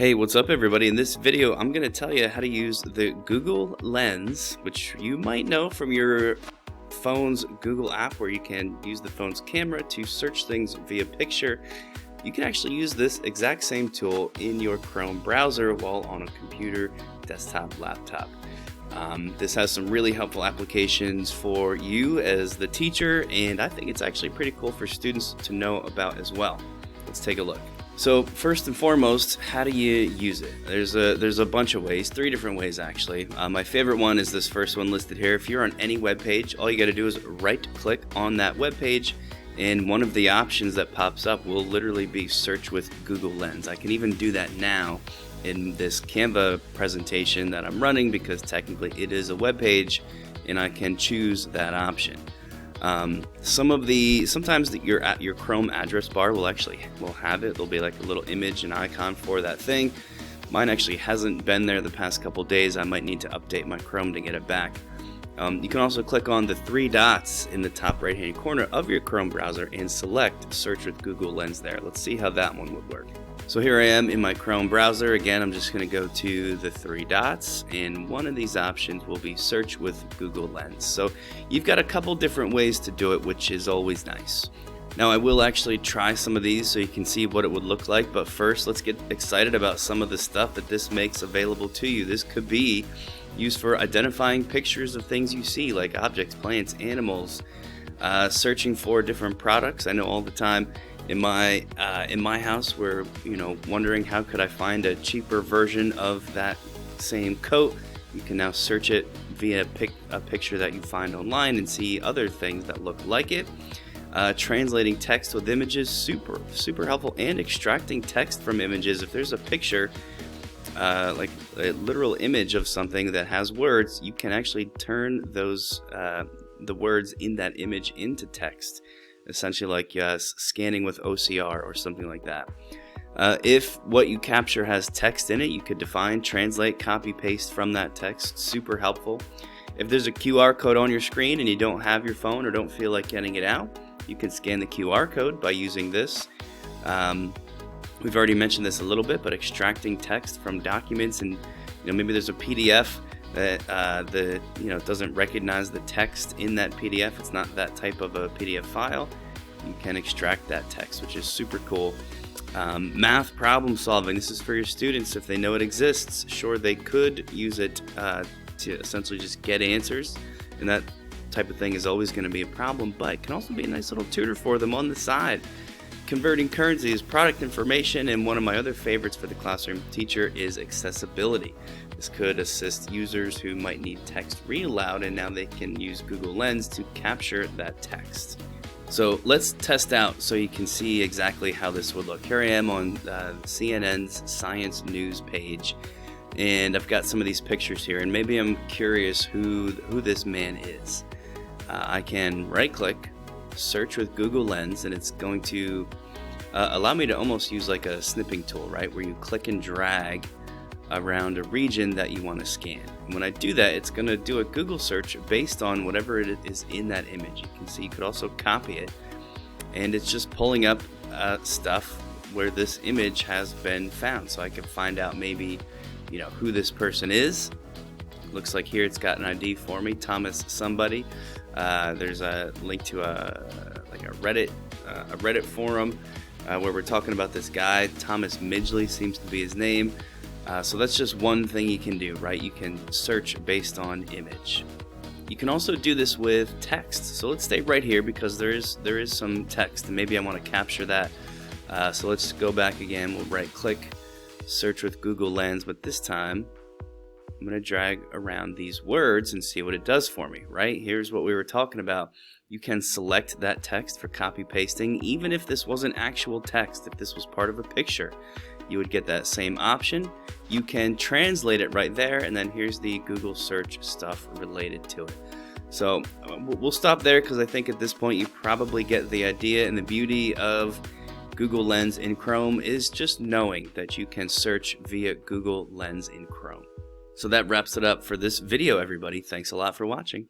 Hey, what's up everybody? In this video, I'm going to tell you how to use the Google Lens, which you might know from your phone's Google app where you can use the phone's camera to search things via picture. You can actually use this exact same tool in your Chrome browser while on a computer, desktop, laptop. This has some really helpful applications for you as the teacher, and I think it's actually pretty cool for students to know about as well. Let's take a look. So first and foremost, how do you use it? There's a bunch of ways, 3 different ways actually. My favorite one is this first one listed here. If you're on any web page, all you got to do is right click on that web page, and one of the options that pops up will literally be search with Google Lens. I can even do that now in this Canva presentation that I'm running because technically it is a web page and I can choose that option. Sometimes your Chrome address bar will have it. There'll be like a little image and icon for that thing. Mine actually hasn't been there the past couple days. I might need to update my Chrome to get it back. You can also click on the 3 dots in the top right hand corner of your Chrome browser and select search with Google Lens there. Let's see how that one would work. So here I am in my Chrome browser. Again, I'm just going to go to the 3 dots, and one of these options will be search with Google Lens. So you've got a couple different ways to do it, which is always nice. Now I will actually try some of these so you can see what it would look like, but first let's get excited about some of the stuff that this makes available to you. This could be used for identifying pictures of things you see, like objects, plants, animals, searching for different products. I know all the time in my house we're wondering how could I find a cheaper version of that same coat. You can now search it via a picture that you find online and see other things that look like it. Translating text with images, super helpful, and extracting text from images. If there's a picture like a literal image of something that has words, you can actually turn those the words in that image into text, essentially like scanning with OCR or something like that. If what you capture has text in it, you could define, translate, copy, paste from that text. Super helpful. If there's a QR code on your screen and you don't have your phone or don't feel like getting it out, you can scan the QR code by using this. We've already mentioned this a little bit, but extracting text from documents, and maybe there's a PDF that doesn't recognize the text in that PDF. It's not that type of a PDF file. You can extract that text, which is super cool. Math problem solving. This is for your students if they know it exists. Sure, they could use it to essentially just get answers, and that type of thing is always going to be a problem, but it can also be a nice little tutor for them on the side. Converting currencies, product information, and one of my other favorites for the classroom teacher is accessibility. This could assist users who might need text read aloud, and now they can use Google Lens to capture that text. So let's test out so you can see exactly how this would look. Here I am on CNN's Science News page, and I've got some of these pictures here, and maybe I'm curious who this man is. I can right click, search with Google Lens, and it's going to allow me to almost use like a snipping tool, right, where you click and drag around a region that you want to scan. And when I do that, it's going to do a Google search based on whatever it is in that image. You can see you could also copy it, and it's just pulling up stuff where this image has been found, so I can find out maybe who this person is. Looks like here it's got an ID for me, Thomas somebody. There's a link to a Reddit forum where we're talking about this guy. Thomas Midgley seems to be his name. So that's just one thing you can do, right? You can search based on image. You can also do this with text. So let's stay right here because there is some text, and maybe I want to capture that. So let's go back again. We'll right click, search with Google Lens, but this time I'm going to drag around these words and see what it does for me, right? Here's what we were talking about. You can select that text for copy pasting, even if this wasn't actual text. If this was part of a picture, you would get that same option. You can translate it right there, and then here's the Google search stuff related to it. So we'll stop there because I think at this point you probably get the idea, and the beauty of Google Lens in Chrome is just knowing that you can search via Google Lens in Chrome. So that wraps it up for this video, everybody. Thanks a lot for watching.